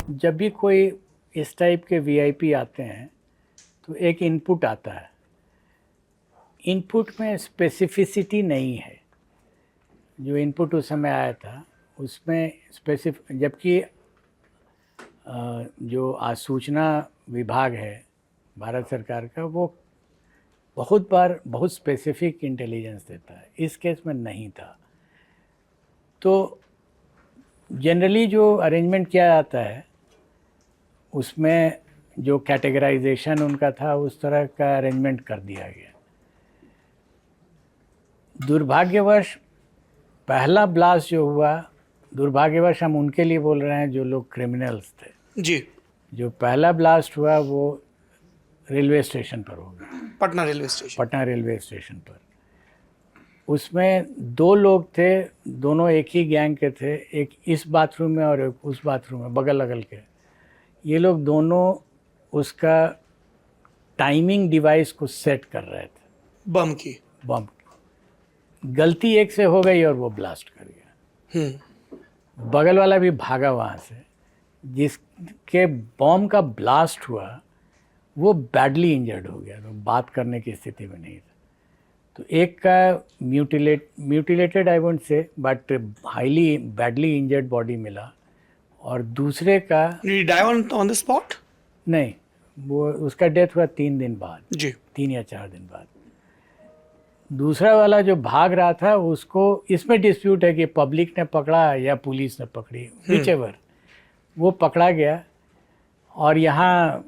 जब भी कोई इस टाइप के वीआईपी आते हैं तो एक इनपुट आता है। इनपुट में स्पेसिफिसिटी नहीं है। जो इनपुट उस समय आया था उसमें जबकि जो आसूचना विभाग है भारत सरकार का, वो बहुत बार बहुत स्पेसिफिक इंटेलिजेंस देता है। इस केस में नहीं था। तो जनरली जो अरेंजमेंट किया जाता है उसमें जो कैटेगराइजेशन उनका था उस तरह का अरेंजमेंट कर दिया गया। दुर्भाग्यवश पहला ब्लास्ट जो हुआ, दुर्भाग्यवश हम उनके लिए बोल रहे हैं जो लोग क्रिमिनल्स थे जी। जो पहला ब्लास्ट हुआ वो रेलवे स्टेशन पर हो गया, पटना रेलवे स्टेशन पर। उसमें दो लोग थे, दोनों एक ही गैंग के थे, एक इस बाथरूम में और एक उस बाथरूम में, बगल अगल के। ये लोग दोनों उसका टाइमिंग डिवाइस को सेट कर रहे थे बम की। गलती एक से हो गई और वो ब्लास्ट कर गया। बगल वाला भी भागा वहाँ से। जिसके बॉम्ब का ब्लास्ट हुआ वो बैडली इंजर्ड हो गया, तो बात करने की स्थिति में नहीं था। तो एक का mutilated I won't say, but highly badly injured body मिला, और दूसरे का डाई ऑन द स्पॉट नहीं, वो उसका डेथ हुआ 3 दिन बाद जी, 3 या 4 दिन बाद। दूसरा वाला जो भाग रहा था उसको, इसमें डिस्प्यूट है कि पब्लिक ने पकड़ा या पुलिस ने पकड़ी, व्हिचएवर, वो पकड़ा गया। और यहाँ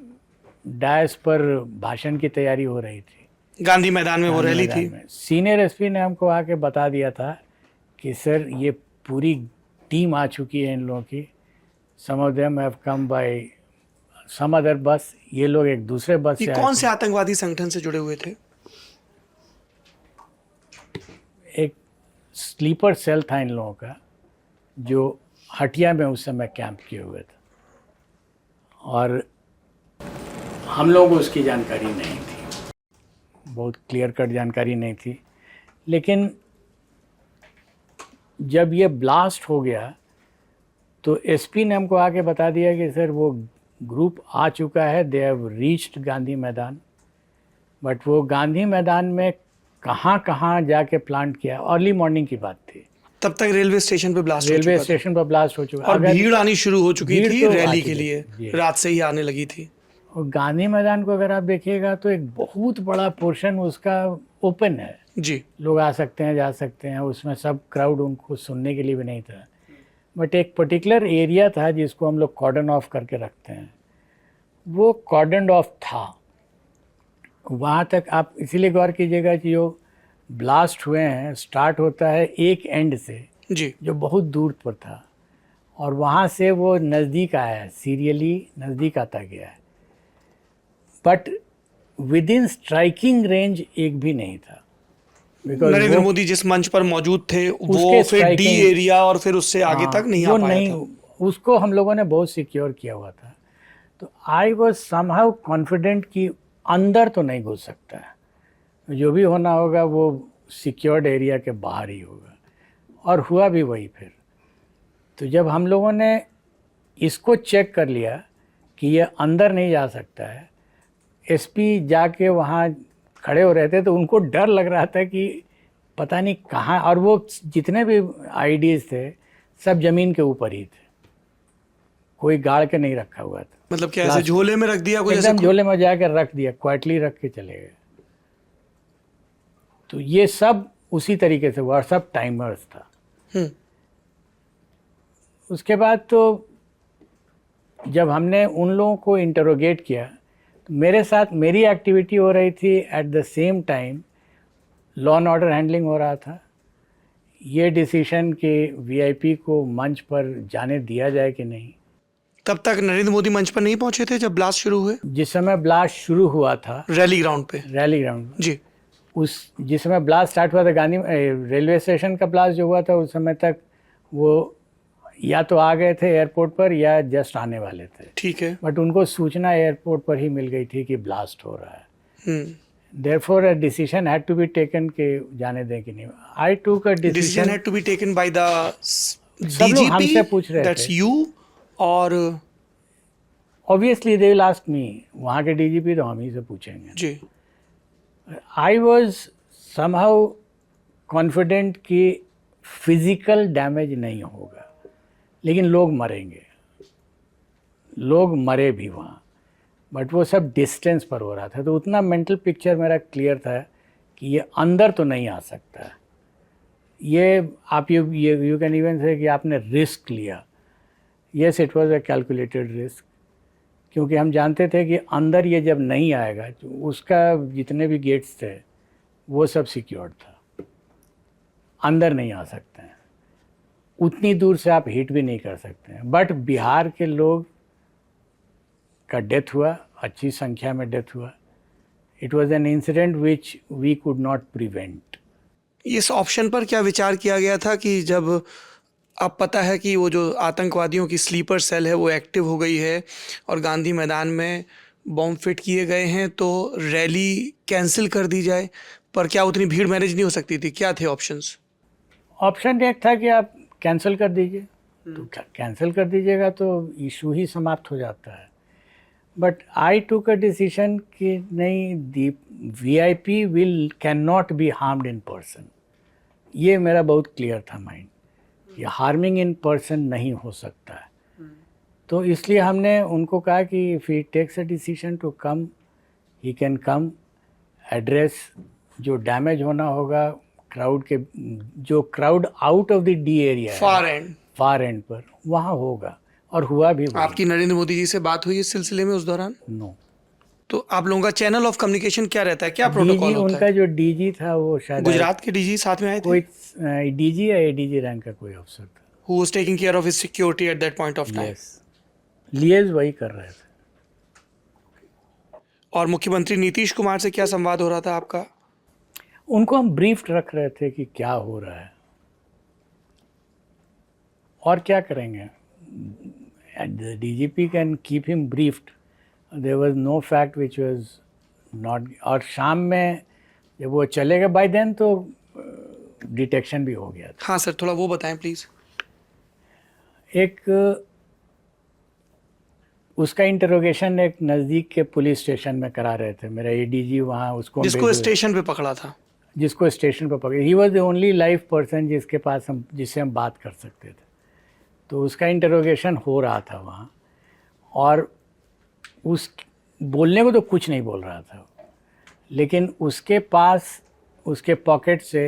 डायस पर भाषण की तैयारी हो रही थी, गांधी मैदान में वो रैली थी। सीनियर एसपी ने हमको आके बता दिया था कि सर ये पूरी टीम आ चुकी है इन लोगों की, some of them have come by some other bus. ये लोग एक दूसरे बस से कौन से आतंकवादी संगठन से जुड़े हुए थे? एक स्लीपर सेल था इन लोगों का जो हटिया में उस समय कैंप किए हुए थे, और हम लोगों को उसकी जानकारी नहीं थी, बहुत क्लियर कट जानकारी नहीं थी। लेकिन जब ये ब्लास्ट हो गया तो एसपी ने हमको आके बता दिया कि सर वो ग्रुप आ चुका है, दे हैव रीच्ड गांधी मैदान। बट वो गांधी मैदान में कहाँ जाके प्लांट किया, अर्ली मॉर्निंग की बात थी। तब तक रेलवे स्टेशन पे ब्लास्ट हो चुका और भीड़ आनी शुरू हो चुकी थी तो रैली के लिए, रात से ही आने लगी थी। और गांधी मैदान को अगर आप देखिएगा तो एक बहुत बड़ा पोर्शन उसका ओपन है जी, लोग आ सकते हैं, जा सकते हैं, उसमें सब क्राउड उनको सुनने के लिए भी नहीं था। बट एक पर्टिकुलर एरिया था जिसको हम लोग कॉर्डन ऑफ करके रखते हैं, वो कॉर्डन ऑफ था। वहाँ तक आप इसीलिए गौर कीजिएगा कि जो ब्लास्ट हुए हैं स्टार्ट होता है एक एंड से जी, जो बहुत दूर पर था, और वहाँ से वो नज़दीक आया है, सीरियली नज़दीक आता गया है। But with in striking range एक भी नहीं था। नरेंद्र मोदी जिस मंच पर मौजूद थे वो फिर डी एरिया और फिर उससे आगे तक नहीं आ पाया था। उसको हम लोगों ने बहुत सिक्योर किया हुआ था। तो आई वॉज समहाउ कॉन्फिडेंट कि अंदर तो नहीं घुस सकता है, जो भी होना होगा वो सिक्योर्ड एरिया के बाहर ही होगा, और हुआ भी वही। फिर तो जब हम लोगों ने इसको चेक कर लिया कि ये अंदर नहीं जा सकता है, एसपी जाके वहाँ खड़े हो रहे थे तो उनको डर लग रहा था कि पता नहीं कहाँ, और वो जितने भी आईडीज थे सब ज़मीन के ऊपर ही थे, कोई गाड़ के नहीं रखा हुआ था। मतलब क्या ऐसे झोले में रख दिया? एकदम झोले में जाकर रख दिया, क्वाइटली रख के चले गए। तो ये सब उसी तरीके से हुआ, सब टाइमर्स था। उसके बाद तो जब हमने उन लोगों को इंटरोगेट किया तो मेरे साथ मेरी एक्टिविटी हो रही थी, at the same time law and order handling हो रहा था। ये डिसीजन कि वीआईपी को मंच पर जाने दिया जाए कि नहीं। तब तक नरेंद्र मोदी मंच पर नहीं पहुंचे थे जब ब्लास्ट शुरू हुए? जिस समय ब्लास्ट शुरू हुआ था रैली ग्राउंड जी, जिस समय ब्लास्ट स्टार्ट हुआ था, गांधी रेलवे स्टेशन का ब्लास्ट जो हुआ था, उस समय तक वो या तो आ गए थे एयरपोर्ट पर या जस्ट आने वाले थे। ठीक है। बट उनको सूचना एयरपोर्ट पर ही मिल गई थी कि ब्लास्ट हो रहा है। Therefore a decision had to be taken कि जाने दें कि नहीं। I took a decision had to be taken by the सब लोग हमसे पूछ रहे थे। That's you or obviously they will ask me, वहाँ के डीजीपी तो हम ही से पूछेंगे जी। आई वॉज समहाउ कॉन्फिडेंट कि फिजिकल डैमेज नहीं होगा, लेकिन लोग मरेंगे, लोग मरे भी वहाँ, बट वो सब डिस्टेंस पर हो रहा था। तो उतना मेंटल पिक्चर मेरा क्लियर था कि ये अंदर तो नहीं आ सकता। ये आप यू कैन इवन से कि आपने रिस्क लिया। Yes, it was a calculated risk, क्योंकि हम जानते थे कि अंदर ये जब नहीं आएगा तो उसका जितने भी गेट्स थे वो सब सिक्योर्ड था, अंदर नहीं आ सकते हैं, उतनी दूर से आप हिट भी नहीं कर सकते हैं। बट बिहार के लोग का डेथ हुआ, अच्छी संख्या में डेथ हुआ। It was an incident which we could not prevent. इस ऑप्शन पर क्या विचार किया गया था कि जब अब पता है कि वो जो आतंकवादियों की स्लीपर सेल है वो एक्टिव हो गई है और गांधी मैदान में बॉम्ब फिट किए गए हैं, तो रैली कैंसिल कर दी जाए, पर क्या उतनी भीड़ मैनेज नहीं हो सकती थी? क्या थे ऑप्शंस? ऑप्शन एक था कि आप कैंसिल कर दीजिए, तो कैंसिल कर दीजिएगा तो इशू ही समाप्त हो जाता है। बट आई टूक अ डिसीजन कि नहीं, दी VIP will can not be harmed in person. ये मेरा बहुत क्लियर था माइंड कि हार्मिंग इन पर्सन नहीं हो सकता है। तो इसलिए हमने उनको कहा कि if he takes a decision to come, he can come, address जो डैमेज होना होगा क्राउड के, जो crowd out of the D area far end पर, वहाँ होगा, और हुआ भी। आपकी नरेंद्र मोदी जी से बात हुई इस सिलसिले में उस दौरान? नो। तो आप लोगों का चैनल ऑफ कम्युनिकेशन क्या रहता है, क्या प्रोटोकॉल डीजी, होता उनका है? जो DG था वो शायद गुजरात के डीजी साथ में आए थे? कोई DG या ADG रैंक का कोई अफसर था। Who was taking care of his security at that point of time? Yes, लिएज वही कर रहे थे। और मुख्यमंत्री नीतीश कुमार से क्या संवाद हो रहा था आपका? उनको हम ब्रीफ्ड रख रहे थे कि क्या हो रहा है और क्या करेंगे। The DGP can keep him briefed. There was no fact which was not. और शाम में जब वो चलेगा बाय देन तो डिटेक्शन भी हो गया था। हाँ सर, थोड़ा वो बताएं प्लीज। एक उसका इंटरोगेशन एक नज़दीक के पुलिस स्टेशन में करा रहे थे। मेरा ADG वहाँ उसको जिसको स्टेशन पे पकड़ा था? जिसको स्टेशन पर पकड़े, he was the only live person जिसके पास हम, जिससे हम बात कर सकते थे। तो उसका इंटरोगेशन हो रहा था वहाँ, और उस बोलने को तो कुछ नहीं बोल रहा था, लेकिन उसके पास, उसके पॉकेट से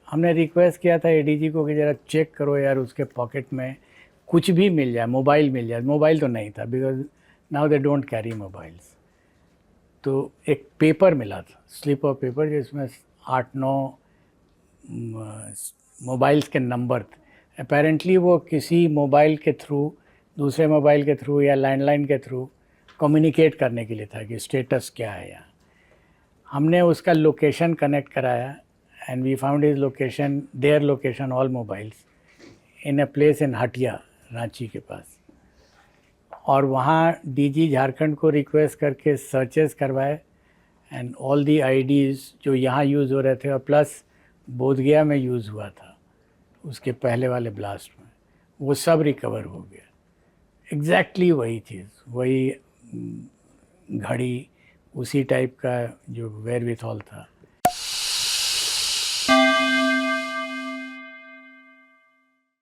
हमने रिक्वेस्ट किया था ADG को कि ज़रा चेक करो यार, उसके पॉकेट में कुछ भी मिल जाए, मोबाइल मिल जाए। मोबाइल तो नहीं था, because now they don't carry mobiles. तो एक पेपर मिला था, स्लिप ऑफ पेपर, जिसमें 8-9 मोबाइल्स के नंबर थे। अपेरेंटली वो किसी मोबाइल के थ्रू, दूसरे मोबाइल के थ्रू या लैंडलाइन के थ्रू कम्युनिकेट करने के लिए था कि स्टेटस क्या है यहाँ। हमने उसका लोकेशन कनेक्ट कराया and we found his location, there location, all mobiles in a place in Hatia, Ranchi के पास। और वहाँ DG झारखंड को रिक्वेस्ट करके सर्चेस करवाए एंड ऑल दी IDs जो यहाँ यूज़ हो रहे थे, और प्लस बोधगया में यूज़ हुआ था उसके पहले वाले ब्लास्ट में, वो सब रिकवर हो गया। एग्जैक्टली वही चीज़, वही घड़ी, उसी टाइप का जो वेयरविथॉल था,